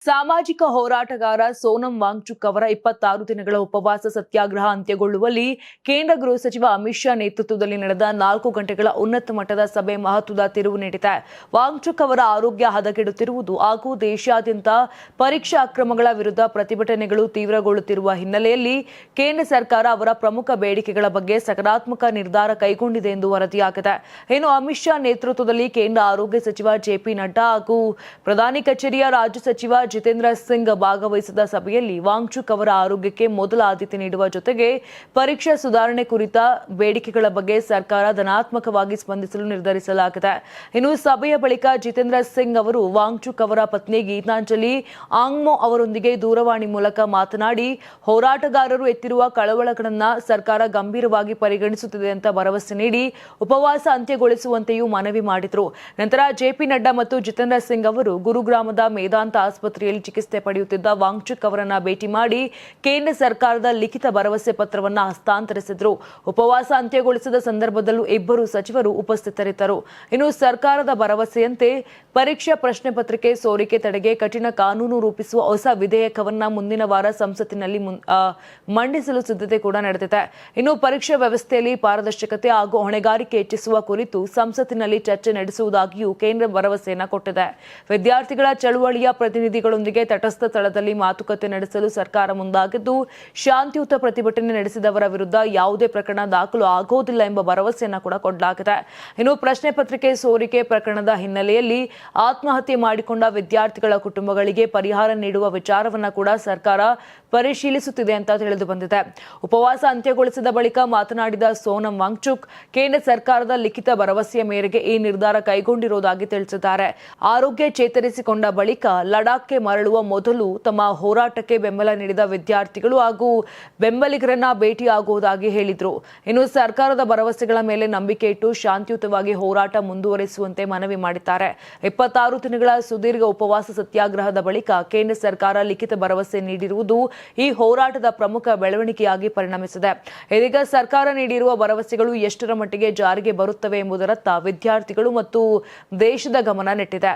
ಸಾಮಾಜಿಕ ಹೋರಾಟಗಾರ ಸೋನಂ ವಾಂಗ್ಚುಕ್ ಅವರ 26 ದಿನಗಳ ಉಪವಾಸ ಸತ್ಯಾಗ್ರಹ ಅಂತ್ಯಗೊಳ್ಳುವಲ್ಲಿ ಕೇಂದ್ರ ಗೃಹ ಸಚಿವ ಅಮಿತ್ ಶಾ ನೇತೃತ್ವದಲ್ಲಿ ನಡೆದ 4 ಗಂಟೆಗಳ ಉನ್ನತ ಮಟ್ಟದ ಸಭೆ ಮಹತ್ವದ ತಿರುವು ನೀಡಿದೆ. ವಾಂಗ್ಚುಕ್ ಅವರ ಆರೋಗ್ಯ ಹದಗೆಡುತ್ತಿರುವುದು ಹಾಗೂ ದೇಶಾದ್ಯಂತ ಪರೀಕ್ಷಾ ಅಕ್ರಮಗಳ ವಿರುದ್ಧ ಪ್ರತಿಭಟನೆಗಳು ತೀವ್ರಗೊಳ್ಳುತ್ತಿರುವ ಹಿನ್ನೆಲೆಯಲ್ಲಿ ಕೇಂದ್ರ ಸರ್ಕಾರ ಅವರ ಪ್ರಮುಖ ಬೇಡಿಕೆಗಳ ಬಗ್ಗೆ ಸಕಾರಾತ್ಮಕ ನಿರ್ಧಾರ ಕೈಗೊಂಡಿದೆ ಎಂದು ವರದಿಯಾಗಿದೆ. ಇನ್ನು ಅಮಿತ್ ಶಾ ನೇತೃತ್ವದಲ್ಲಿ ಕೇಂದ್ರ ಆರೋಗ್ಯ ಸಚಿವ ಜೆಪಿ ನಡ್ಡಾ ಹಾಗೂ ಪ್ರಧಾನಿ ಕಚೇರಿಯ ರಾಜ್ಯ ಸಚಿವ ಜಿತೇಂದ್ರ ಸಿಂಗ್ ಭಾಗವಹಿಸಿದ ಸಭೆಯಲ್ಲಿ ವಾಂಗ್ಚುಕ್ ಅವರ ಆರೋಗ್ಯಕ್ಕೆ ಮೊದಲ ಆದ್ಯತೆ ನೀಡುವ ಜೊತೆಗೆ ಪರೀಕ್ಷಾ ಸುಧಾರಣೆ ಕುರಿತ ಬೇಡಿಕೆಗಳ ಬಗ್ಗೆ ಸರ್ಕಾರ ಧನಾತ್ಮಕವಾಗಿ ಸ್ಪಂದಿಸಲು ನಿರ್ಧರಿಸಲಾಗಿದೆ. ಇನ್ನು ಸಭೆಯ ಬಳಿಕ ಜಿತೇಂದ್ರ ಸಿಂಗ್ ಅವರು ವಾಂಗ್ಚುಕ್ ಅವರ ಪತ್ನಿ ಗೀತಾಂಜಲಿ ಆಂಗ್ಮೋ ಅವರೊಂದಿಗೆ ದೂರವಾಣಿ ಮೂಲಕ ಮಾತನಾಡಿ ಹೋರಾಟಗಾರರು ಎತ್ತಿರುವ ಕಳವಳಗಳನ್ನು ಸರ್ಕಾರ ಗಂಭೀರವಾಗಿ ಪರಿಗಣಿಸುತ್ತಿದೆ ಅಂತ ಭರವಸೆ ನೀಡಿ ಉಪವಾಸ ಅಂತ್ಯಗೊಳಿಸುವಂತೆಯೂ ಮನವಿ ಮಾಡಿದರು. ನಂತರ ಜೆಪಿ ನಡ್ಡಾ ಮತ್ತು ಜಿತೇಂದ್ರ ಸಿಂಗ್ ಅವರು ಗುರುಗ್ರಾಮದ ಮೇದಾಂತ ಆಸ್ಪತ್ರೆಯಲ್ಲಿ ಚಿಕಿತ್ಸೆ ಪಡೆಯುತ್ತಿದ್ದ ವಾಂಗ್ಚುಕ್ ಅವರನ್ನ ಭೇಟಿ ಮಾಡಿ ಕೇಂದ್ರ ಸರ್ಕಾರದ ಲಿಖಿತ ಭರವಸೆ ಪತ್ರವನ್ನು ಹಸ್ತಾಂತರಿಸಿದರು. ಉಪವಾಸ ಅಂತ್ಯಗೊಳಿಸಿದ ಸಂದರ್ಭದಲ್ಲೂ ಇಬ್ಬರು ಸಚಿವರು ಉಪಸ್ಥಿತರಿದ್ದರು. ಇನ್ನು ಸರ್ಕಾರದ ಭರವಸೆಯಂತೆ ಪರೀಕ್ಷಾ ಪ್ರಶ್ನೆ ಪತ್ರಿಕೆ ಸೋರಿಕೆ ತಡೆಗೆ ಕಠಿಣ ಕಾನೂನು ರೂಪಿಸುವ ಹೊಸ ವಿಧೇಯಕವನ್ನ ಮುಂದಿನ ವಾರ ಸಂಸತ್ತಿನಲ್ಲಿ ಮಂಡಿಸಲು ಸಿದ್ಧತೆ ಕೂಡ ನಡೆದಿದೆ. ಇನ್ನು ಪರೀಕ್ಷಾ ವ್ಯವಸ್ಥೆಯಲ್ಲಿ ಪಾರದರ್ಶಕತೆ ಹಾಗೂ ಹೊಣೆಗಾರಿಕೆ ಹೆಚ್ಚಿಸುವ ಕುರಿತು ಸಂಸತ್ತಿನಲ್ಲಿ ಚರ್ಚೆ ನಡೆಸುವುದಾಗಿಯೂ ಕೇಂದ್ರ ಭರವಸೆಯನ್ನ ಕೊಟ್ಟಿದೆ. ವಿದ್ಯಾರ್ಥಿಗಳ ಚಳುವಳಿಯ ಪ್ರತಿನಿಧಿಗಳೊಂದಿಗೆ ತಟಸ್ಥ ಸ್ಥಳದಲ್ಲಿ ಮಾತುಕತೆ ನಡೆಸಲು ಸರ್ಕಾರ ಮುಂದಾಗಿದ್ದು, ಶಾಂತಿಯುತ ಪ್ರತಿಭಟನೆ ನಡೆಸಿದವರ ವಿರುದ್ಧ ಯಾವುದೇ ಪ್ರಕರಣ ದಾಖಲು ಆಗೋದಿಲ್ಲ ಎಂಬ ಭರವಸೆಯನ್ನು ಕೂಡ ಕೊಡಲಾಗಿದೆ. ಇನ್ನು ಪ್ರಶ್ನೆ ಪತ್ರಿಕೆ ಸೋರಿಕೆ ಪ್ರಕರಣದ ಹಿನ್ನೆಲೆಯಲ್ಲಿ ಆತ್ಮಹತ್ಯೆ ಮಾಡಿಕೊಂಡ ವಿದ್ಯಾರ್ಥಿಗಳ ಕುಟುಂಬಗಳಿಗೆ ಪರಿಹಾರ ನೀಡುವ ವಿಚಾರವನ್ನು ಕೂಡ ಸರ್ಕಾರ ಪರಿಶೀಲಿಸುತ್ತಿದೆ ಅಂತ ತಿಳಿದು ಬಂದಿದೆ. ಉಪವಾಸ ಅಂತ್ಯಗೊಳಿಸಿದ ಬಳಿಕ ಮಾತನಾಡಿದ ಸೋನಂ ವಾಂಗ್ಚುಕ್ ಕೇಂದ್ರ ಸರ್ಕಾರದ ಲಿಖಿತ ಭರವಸೆಯ ಮೇರೆಗೆ ಈ ನಿರ್ಧಾರ ಕೈಗೊಂಡಿರುವುದಾಗಿ ತಿಳಿಸಿದ್ದಾರೆ. ಆರೋಗ್ಯ ಚೇತರಿಸಿಕೊಂಡ ಬಳಿಕ ಲಡಾಖ್ಗೆ ಮರಳುವ ಮೊದಲು ತಮ್ಮ ಹೋರಾಟಕ್ಕೆ ಬೆಂಬಲ ನೀಡಿದ ವಿದ್ಯಾರ್ಥಿಗಳು ಹಾಗೂ ಬೆಂಬಲಿಗರನ್ನ ಭೇಟಿಯಾಗುವುದಾಗಿ ಹೇಳಿದರು. ಇನ್ನು ಸರ್ಕಾರದ ಭರವಸೆಗಳ ಮೇಲೆ ನಂಬಿಕೆ ಇಟ್ಟು ಶಾಂತಿಯುತವಾಗಿ ಹೋರಾಟ ಮುಂದುವರಿಸುವಂತೆ ಮನವಿ ಮಾಡಿದ್ದಾರೆ. 26 ದಿನಗಳ ಸುದೀರ್ಘ ಉಪವಾಸ ಸತ್ಯಾಗ್ರಹದ ಬಳಿಕ ಕೇಂದ್ರ ಸರ್ಕಾರ ಲಿಖಿತ ಭರವಸೆ ನೀಡಿರುವುದು ಈ ಹೋರಾಟದ ಪ್ರಮುಖ ಬೆಳವಣಿಗೆಯಾಗಿ ಪರಿಣಮಿಸಿದೆ. ಇದೀಗ ಸರ್ಕಾರ ನೀಡಿರುವ ಭರವಸೆಗಳು ಎಷ್ಟರ ಮಟ್ಟಿಗೆ ಜಾರಿಗೆ ಬರುತ್ತವೆ ಎಂಬುದರತ್ತ ವಿದ್ಯಾರ್ಥಿಗಳು ಮತ್ತು ದೇಶದ ಗಮನ ನೆಟ್ಟಿದೆ.